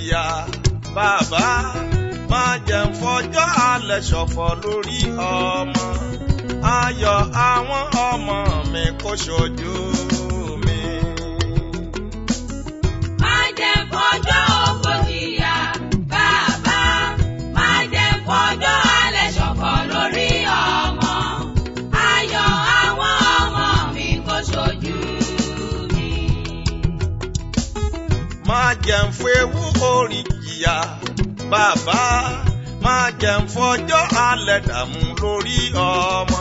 jìyà bàbá má jẹ́ n fọjọ́ alẹ́ ṣọ̀fọ̀ lórí ọmọ ayọ̀ àwọn ọmọ mi kó ṣojú mi. Má jẹ́ n fọjọ́ ògo jìyà bàbá má jẹ́ n fọjọ́ alẹ́ ṣọ̀fọ̀ lórí ọmọ ayọ̀ àwọn ọmọ mi kó ṣojú mi. Má jẹ́ n f'ewu orí jìyà bàbá má jẹ́ n fọjọ́ alẹ́ dààmú lórí ọmọ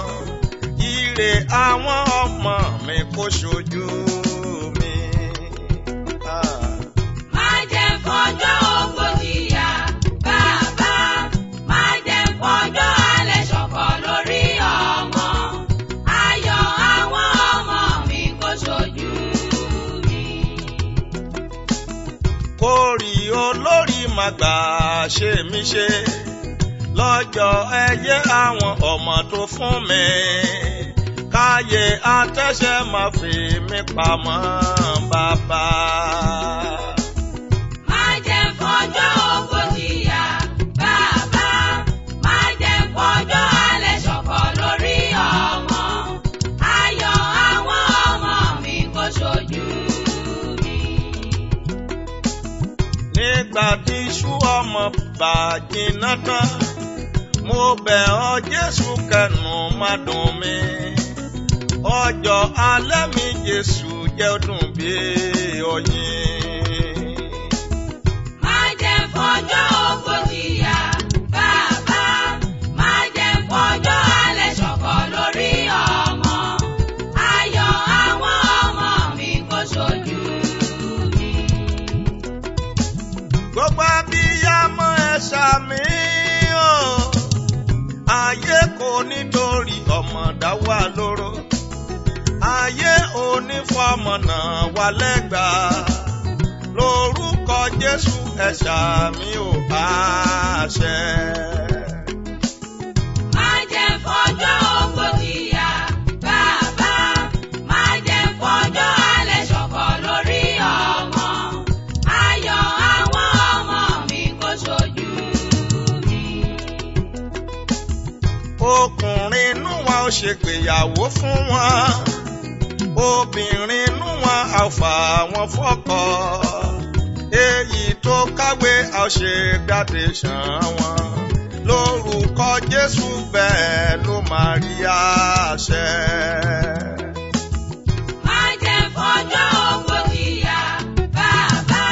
ire àwọn ọmọ mi kó ṣojú mi. Má jẹ́ n fọjọ́ ògo jìyà bàbá má jẹ́ n fọjọ́ alẹ́ ṣọ̀fọ̀ lórí ọmọ ayọ̀ àwọn ọmọ mi kó ṣojú mi. Kórì olórí má gbà ṣe mí ṣe lọ́jọ́ ẹyẹ àwọn ọmọ tó fún mi káyé àtẹ́ṣẹ́ má fi mí pamọ́ bàbá. Má jẹ́ n fọjọ́ ògo jìyà bàbá má jẹ́ n fọjọ́ alẹ́ ṣọ̀fọ̀ lórí ọmọ ayọ̀ àwọn ọmọ mi kó ṣojú mi. Nígbà tí iṣu ọmọ bá jiná tán mo bẹ̀ ọ́ Jésù kẹnu má dùn mí ọjọ́ alẹ́ mi Jésù jẹ́ ó dùn bí oyin. Má jẹ́ n fọjọ́ ògo jìyà bàbá má jẹ́ n fọjọ́ alẹ́ ṣọ̀fọ̀ lórí ọmọ ayọ̀ àwọn ọmọ mi kó ṣojú mi. Gbogbo abiyamọ ẹ ṣàmì o ayé kò nítorí ọmọ dá wa lóró ayé onífọmọ náà wà lẹ́gbàá lórúkọ Jésù ẹ ṣàmì ò àṣẹ. Má jẹ́ n fọjọ́ ògo jìyà bàbá má jẹ́ n fọjọ́ alẹ́ ṣọ̀fọ̀ lórí ọmọ ayọ̀ àwọn ọmọ mi kó ṣojú mi. Ọkùnrin inú wa ó ṣègbéyàwó fún wọn obìnrin inú wọn á fà wọn fọ́kọ èyí tó kàwé á ṣe graduation wọn lórúkọ Jésù bẹ́ẹ̀ ló máa rí àṣẹ. Má jẹ́ n fọjọ́ ògo jìyà bàbá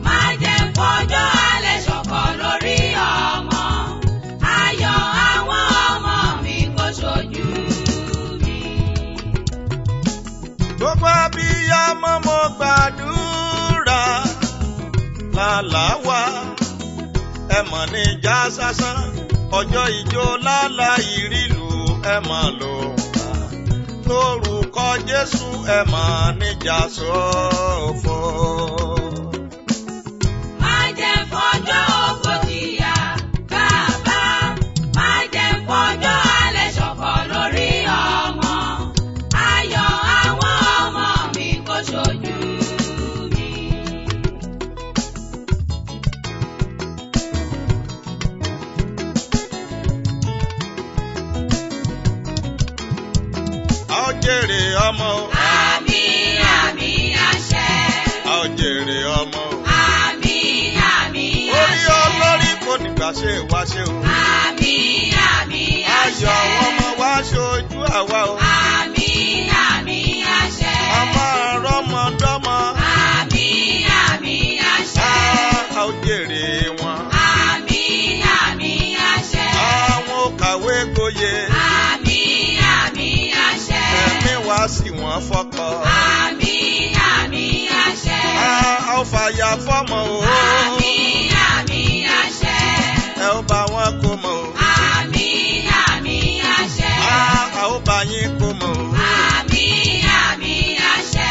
má jẹ́ n fọjọ́ alẹ́ ṣọ̀fọ̀ lórí ọmọ ayọ̀ àwọn ọmọ mi kó ṣojú mi. Gbogbo abiyamọ mo gbàdúrà lálàáwá ẹ mọ̀ ní ìjà sásán ọjọ́ ìjó lálá ìrìlù ẹ mọ̀ ló wà lórúkọ Jésù ẹ mọ̀ níjà ṣòfò. Má jẹ́ n fọjọ́ ògo jìyà bàbá má jẹ́ n fọjọ́ alẹ́ ṣọ̀fọ̀ lórí ọmọ ayọ̀ àwọn ọmọ mi kó ṣojú mi. A ó jèrè ọmọ o. Àmín àmín àṣẹ. A ó jèrè ọmọ o. Àmín àmín Orí àṣẹ. olórí kò nígbà ṣe wá ṣe o. Àmín àmín àṣẹ. Ayọ̀ àwọn ọmọ wa ṣojú àwa o. Àmín àmín àṣẹ. Ọmọ rọmọdọ́mọ. Àmín àmín àṣẹ. A ó jèrè wọn. Àmín àmín àṣẹ. Àwọn ó kàwé gboyè. Àmín àmín àṣẹ. Ẹ̀mí wá sí wọn fọ́kọ. Àmín àmín àṣẹ. A ó fàyà fọ́mọ o. Àmín àmín àṣẹ. Ẹ ó bá wọn kó mọ o. Àmín àmín àṣẹ. A ó bá yín kó mọ o. Àmín àmín àṣẹ.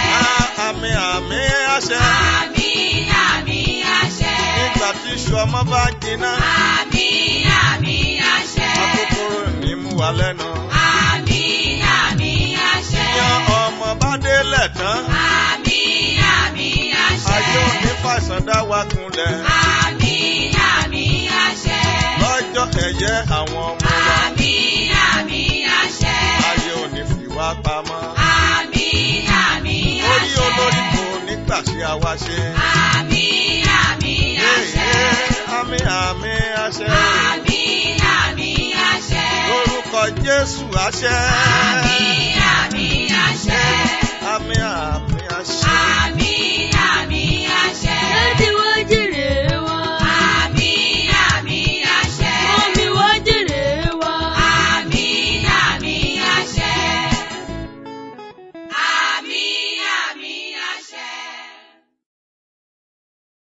Àmín àmín àṣẹ. Àmín àmín àṣẹ. Nígbà tí iṣu ọmọ bá jiná. Àmín àmín àṣẹ. Akókóró ní mú wa lẹ́nu. Àmín àmín àṣẹ. Yan ọmọ bá délẹ̀ tán. Àmín àmín àṣẹ. Ayé òní fàìsàn dá wa kunlẹ̀. ẹ̀yẹ àwọn ọmọ wa. Àmín, àmín, àṣẹ. Ayé ò ní fi wá pamọ́. Àmín, àmín, àṣẹ. Orí olórí kò nígbà tí a wá ṣe. Àmín, àmín, àṣẹ. Àmín, àmín, àṣẹ. Àmín, àmín, àṣẹ. Lórúkọ Jésù àṣẹ. Àmín.